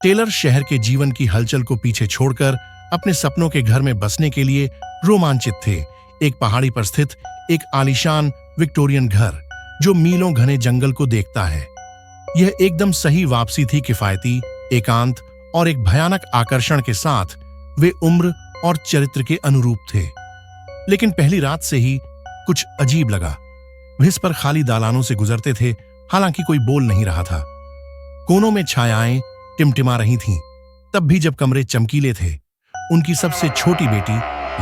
Taylor शहर के जीवन की हलचल को पीछे छोड़कर अपने सपनों के घर में बसने के लिए रोमांचित थे। एक पहाड़ी पर स्थित एक आलीशान विक्टोरियन घर जो मीलों घने जंगल को देखता है। यह एकदम सही वापसी थी, किफायती, एकांत और एक भयानक आकर्षण के साथ वे उम्र और चरित्र के अनुरूप थे। लेकिन पहली रात से ही कुछ अजीब लगा। वे इस पर खाली दालानों से गुजरते थे, हालांकि कोई बोल नहीं रहा था। कोनों में छायाएं टिमटिमा रही थीं। तब भी जब कमरे चमकीले थे, उनकी सबसे छोटी बेटी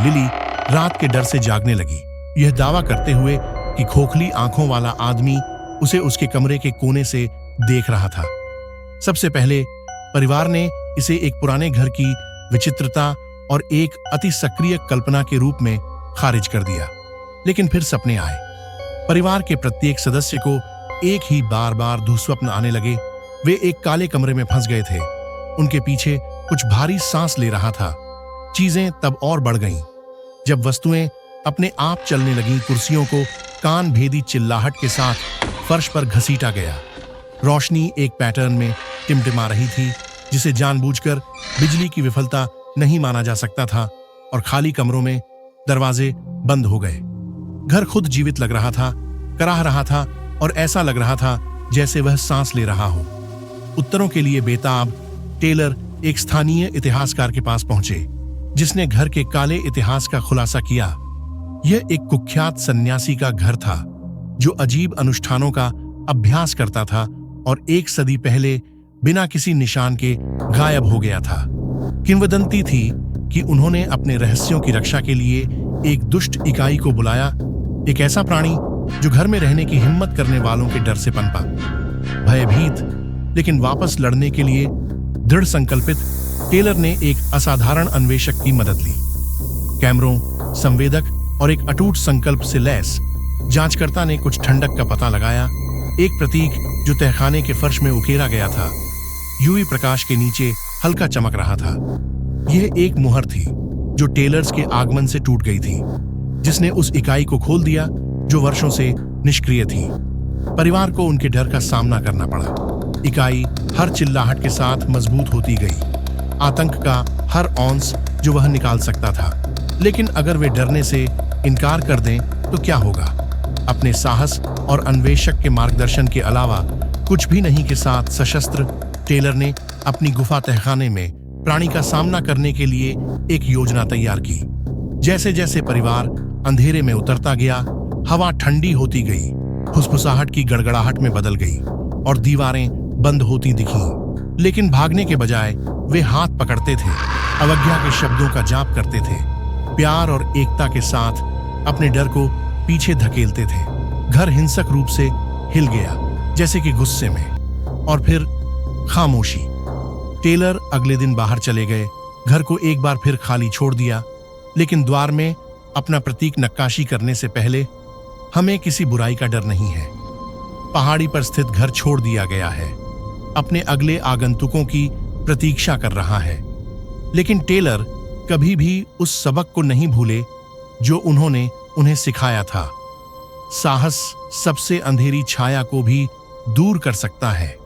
लिली रात के डर से जागने लगी, यह दावा करते हुए कि खोखली आंखों वाला आदमी उसे उसके कमरे के कोने से देख रहा था। सबसे पहले परिवार ने इसे एक पुराने घर की विचित्रता और एक अति सक्रिय कल्पना के रूप में खारिज कर दिया। लेकिन फिर सपने आए। परिवार के प्रत्येक सदस्य को एक ही बार बार दुःस्वप्न आने लगे। वे एक काले कमरे में फंस गए थे। उनके पीछे कुछ भारी सांस ले रहा था। चीजें तब और बढ़ गईं। जब वस्तुएं अपने आप चलने लगीं, कुर्सियों को कान भेदी चिल्लाहट के साथ फर्श पर घसीटा गया। रोशनी एक पैटर्न में टिमटिमा रही थी, जिसे जानबूझकर बिजली की विफलता नहीं माना जा सकता था, और खाली कमरों में दरवाजे बंद हो गए। घर खुद जीवित लग रहा था, कराह रहा था, और ऐसा लग रहा था जैसे वह सांस ले रहा हो। उत्तरों के लिए बेताब टेलर एक स्थानीय इतिहासकार के पास पहुंचे, जिसने घर के काले इतिहास का खुलासा किया। यह एक कुख्यात सन्यासी का घर था, जो अजीब अनुष्ठानों का अभ्यास करता था और 1 सदी पहले बिना किसी निशान के गायब हो गया था। किंवदंती थी कि उन्होंने अपने रहस्यों की रक्षा के लिए एक दुष्ट इकाई को बुलाया, एक ऐसा प्राणी जो घर में रहने की हिम्मत करने वालों के डर से पनपा। भयभीत लेकिन वापस लड़ने के लिए दृढ़ संकल्पित, टेलर ने एक असाधारण अन्वेषक की मदद ली। कैमरों, संवेदक और एक अटूट संकल्प से लैस जांचकर्ता ने कुछ ठंडक का पता लगाया। एक प्रतीक जो तहखाने के फर्श में उकेरा गया था, यूवी प्रकाश के नीचे हल्का चमक रहा था। यह एक मुहर थी जो टेलर्स के आगमन से टूट गई थी, जिसने उस इकाई को खोल दिया जो वर्षों से निष्क्रिय थी। परिवार को उनके डर का सामना करना पड़ा। इकाई हर चिल्लाहट के साथ मजबूत होती गई, आतंक का हर औंस जो वह निकाल सकता था। लेकिन अगर वे डरने से इनकार कर दें तो क्या होगा? अपने साहस और अन्वेषक के मार्गदर्शन के अलावा कुछ भी नहीं के साथ सशस्त्र टेलर ने अपनी गुफा तहखाने में प्राणी का सामना करने के लिए एक योजना तैयार की। जैसे जैसे परिवार अंधेरे में उतरता गया, हवा ठंडी होती गई, फुसफुसाहट की गड़गड़ाहट में बदल गई और दीवारें बंद होती दिखीं। लेकिन भागने के बजाय वे हाथ पकड़ते थे, अवज्ञा के शब्दों का जाप करते थे, प्यार और एकता के साथ अपने डर को पीछे धकेलते थे। घर हिंसक रूप से हिल गया, जैसे कि गुस्से में, और फिर खामोशी। टेलर अगले दिन बाहर चले गए, घर को एक बार फिर खाली छोड़ दिया। लेकिन द्वार में अपना प्रतीक नक्काशी करने से पहले हमें किसी बुराई का डर नहीं है। पहाड़ी पर स्थित घर छोड़ दिया गया है, अपने अगले आगंतुकों की प्रतीक्षा कर रहा है। लेकिन टेलर कभी भी उस सबक को नहीं भूले जो उन्होंने उन्हें सिखाया था। साहस सबसे अंधेरी छाया को भी दूर कर सकता है।